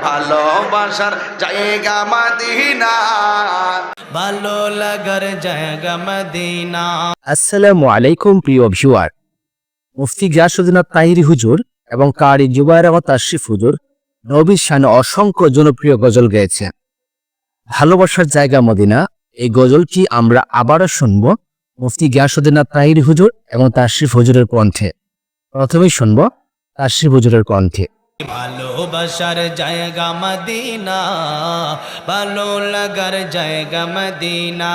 ভালোবাসার জায়গা মদিনা, ভালো লাগার জায়গা মদিনা। আসসালামু আলাইকুম প্রিয় ভিউয়ার। মুফতি গিয়াসউদ্দিন তাহিরি হুজুর এবং কারি জুবায়ের আহমদ তাশরিফ হুজুর নবীর শানে অসংখ্য জনপ্রিয় গজল গেয়েছেন। ভালোবাসার জায়গা মদিনা এই গজলটি আমরা আবারও শুনব মুফতি গিয়াসউদ্দিন তাহিরি হুজুর এবং তাশরিফ হুজুরের কণ্ঠে। প্রথমেই শুনব তাশরিফ হুজুরের কণ্ঠে। ভালোবাসার জায়গা মদিনা, ভালো লাগার জায়গা মদিনা।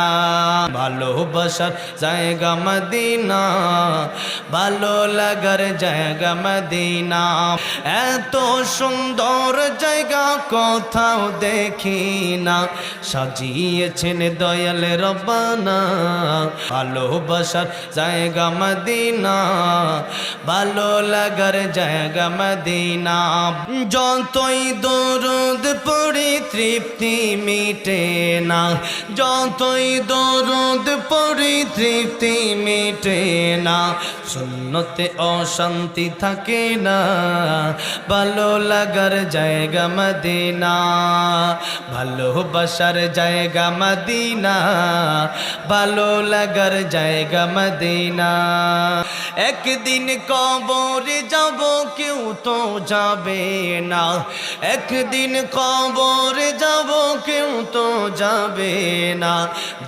ভালোবাসার জায়গা মদিনা, ভালো লাগার জায়গা মদিনা। এত সুন্দর জায়গা কোথাও দেখি না, সাজিয়েছেন দয়াল রব্বানা। ভালোবাসার জায়গা মদিনা, ভালো লাগার জায়গা মদিনা। যতই দরুদ পড়ি তৃপ্তি মিটে না, যতই দরুদ পড়ি তৃপ্তি মিটে না। সুন্নতে অশান্তি থাকে না, ভালো লাগার জায়গা মদিনা। ভালোবাসার জায়গা মদিনা, ভালো লাগার জায়গা মদিনা। একদিন কবরে যাব কেউ তো যাবে না, একদিন কবরে যাব কেউ তো যাবে না।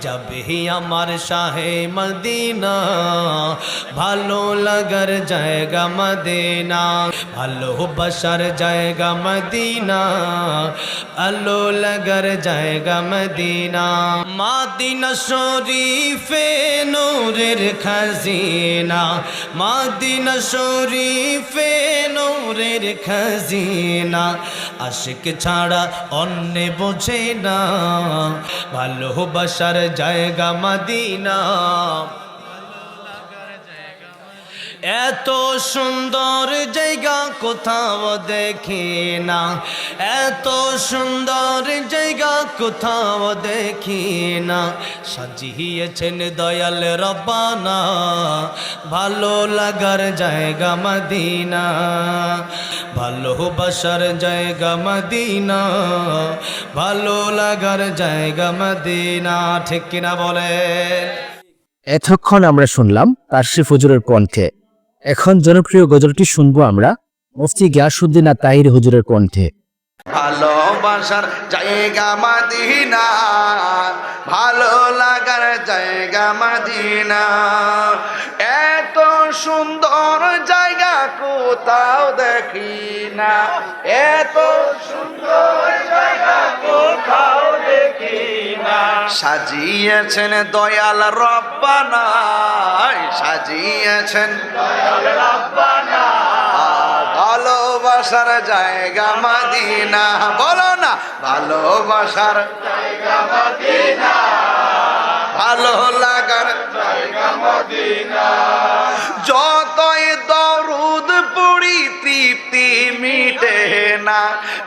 যাবে আমার শাহে মদিনা, ভালো লাগার জায়গা মদিনা। ভালোবাসার জায়গা মদিনা, ভালো লাগার জায়গা মদিনা। মদিনা শরীফে নূরের খাজিনা, মদিনা শরীফে নূরের খাজিনা। আশিক ছাড়া অন্য বোঝে না, ভালোবাসার জায়গা মদিনা। এত সুন্দর জায়গা কোথাও দেখি না, এত সুন্দর জায়গা কোথাও দেখি না। সাজিয়েছেন দয়াল রব্বানা, ভালো লাগার জায়গা মদিনা। ভালোবাসার জায়গা মদিনা, ভালো লাগার জায়গা মদিনা। ঠিক কিনা বলেন? এতক্ষণ আমরা শুনলাম তাশরিফ হুজুরের কণ্ঠে। এখন জনপ্রিয় গজলটি শুনবো আমরা মুফতি গিয়াসউদ্দিন তাহিরি হুজুরের কণ্ঠে। ভালোবাসার জায়গা মদিনা, ভালো লাগার জায়গা মদিনা। এত সুন্দর জায়গা কোথাও দেখি না, এত সুন্দর জায়গা কোথাও দেখি না। সাজিয়েছেন দয়াল রব্বানা, সাজিয়েছেন দয়াল রব্বানা। ভালোবাসার জায়গা মদিনা, বলো না ভালোবাসার জায়গা মদিনা, ভালো লাগার জায়গা মদিনা। যতই দরুদ পড়ি তৃপ্তি মিটে না,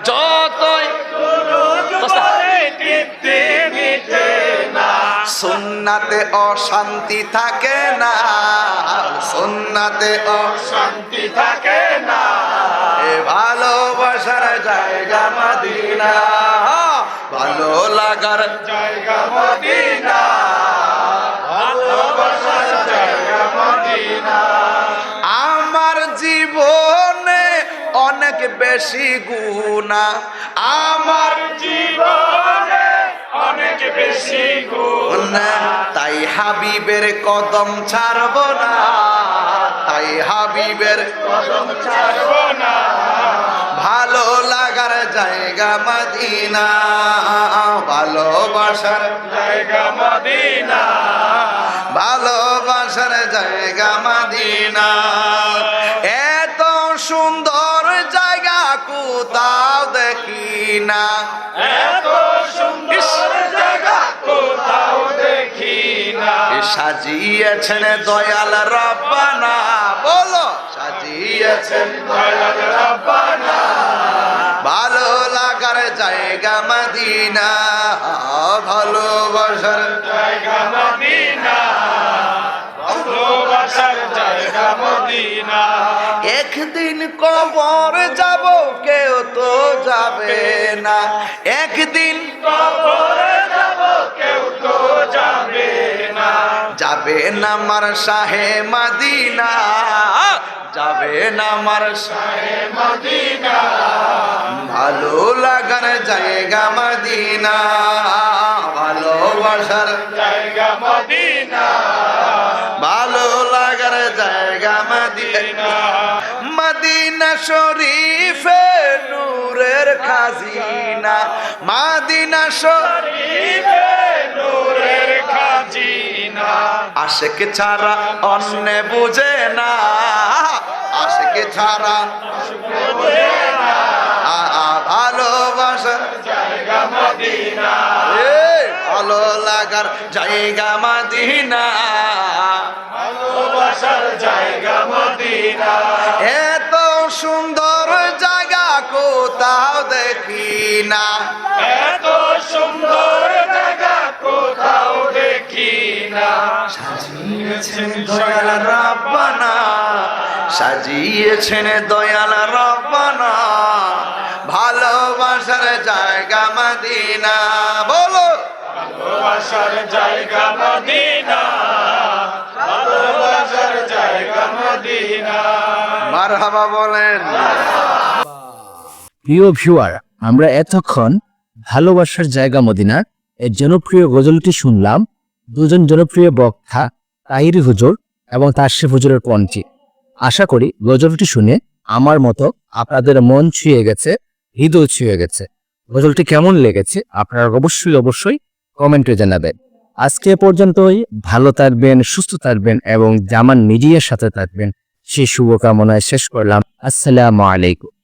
যতই দরুদ পড়ি তৃপ্তি মিটে না। সুন্নাতে অশান্তি থাকে না, সুন্নাতে অশান্তি থাকে না। ভালোবাসার জায়গা মদিনা, ভালো লাগার জায়গা মদিনা, ভালোবাসার জায়গা মদিনা। আমার জীবনে অনেক বেশি গুনাহ, আমার জীবনে অনেক বেশি গুনাহ। তাই হাবিবের কদম ছাড়ব না, তাই হাবিবের কদম ছাড়ব না। ভালো লাগার জায়গা মদিনা, ভালোবাসার জায়গা মদিনা, ভালোবাসার জায়গা মদিনা। এত সুন্দর জায়গা কোথাও দেখি না, এত সুন্দর জায়গা কোথাও দেখি না। সাজিয়েছেন দয়াল রব্বানা, বলো সাজিয়েছেন দয়াল রব্বানা। ভালো লাগার জায়গা মদিনা, ভালোবাসার জায়গা মদিনা, ভালোবাসার ভালোবাসার জায়গা মদিনা। একদিন কবর যাব কেউ তো যাবে না, একদিন কবরে যাব কেউ তো যাবে না। যাবে না আমার শাহে মদিনা, যাবে না আমার শাহে মদিনা ভালো লাগার জায়গা মদিনা, ভালোবাসার জায়গা মদিনা, ভালো লাগার জায়গা মদিনা। মদিনা শরীফে নূরের খাজিনা, মদিনা শরীফে নূরের খাজিনা। আশেক ছাড়া অন্য বুঝে না, আশেক ছাড়া বুঝে না ভালোবাসার জায়গা মদিনা, ভালো লাগার জায়গা মদিনা, ভালোবাসার জায়গা মদিনা। এত সুন্দর জায়গা কোথাও দেখি না, এত সুন্দর জায়গা কোথাও দেখি না। সাজিয়েছেন দয়াল রাব্বানা, সাজিয়েছেন দয়াল রাব্বানা, ভালোবাসার জায়গা মদিনা। বলো ভালোবাসার জায়গা মদিনা, ভালোবাসার জায়গা মদিনা। মারহাবা বলেন। প্রিয় ভিউয়ার, আমরা এতক্ষণ ভালোবাসার জায়গা মদিনার এই জনপ্রিয় গজলটি শুনলাম দুজন জনপ্রিয় বক্তা তাহিরি হুজুর এবং তাশরিফ হুজুরের কণ্ঠে। আশা করি গজলটি শুনে আমার মতো আপনাদের মন ছুঁয়ে গেছে, হৃদয় ছুঁয়ে গেছে। গজলটি কেমন লেগেছে আপনারা অবশ্যই কমেন্টে জানাবেন। আজকে এ পর্যন্তই। ভালো থাকবেন, সুস্থ থাকবেন এবং জামান মিডিয়ার সাথে থাকবেন সেই শুভকামনায় শেষ করলাম। আসসালামু আলাইকুম।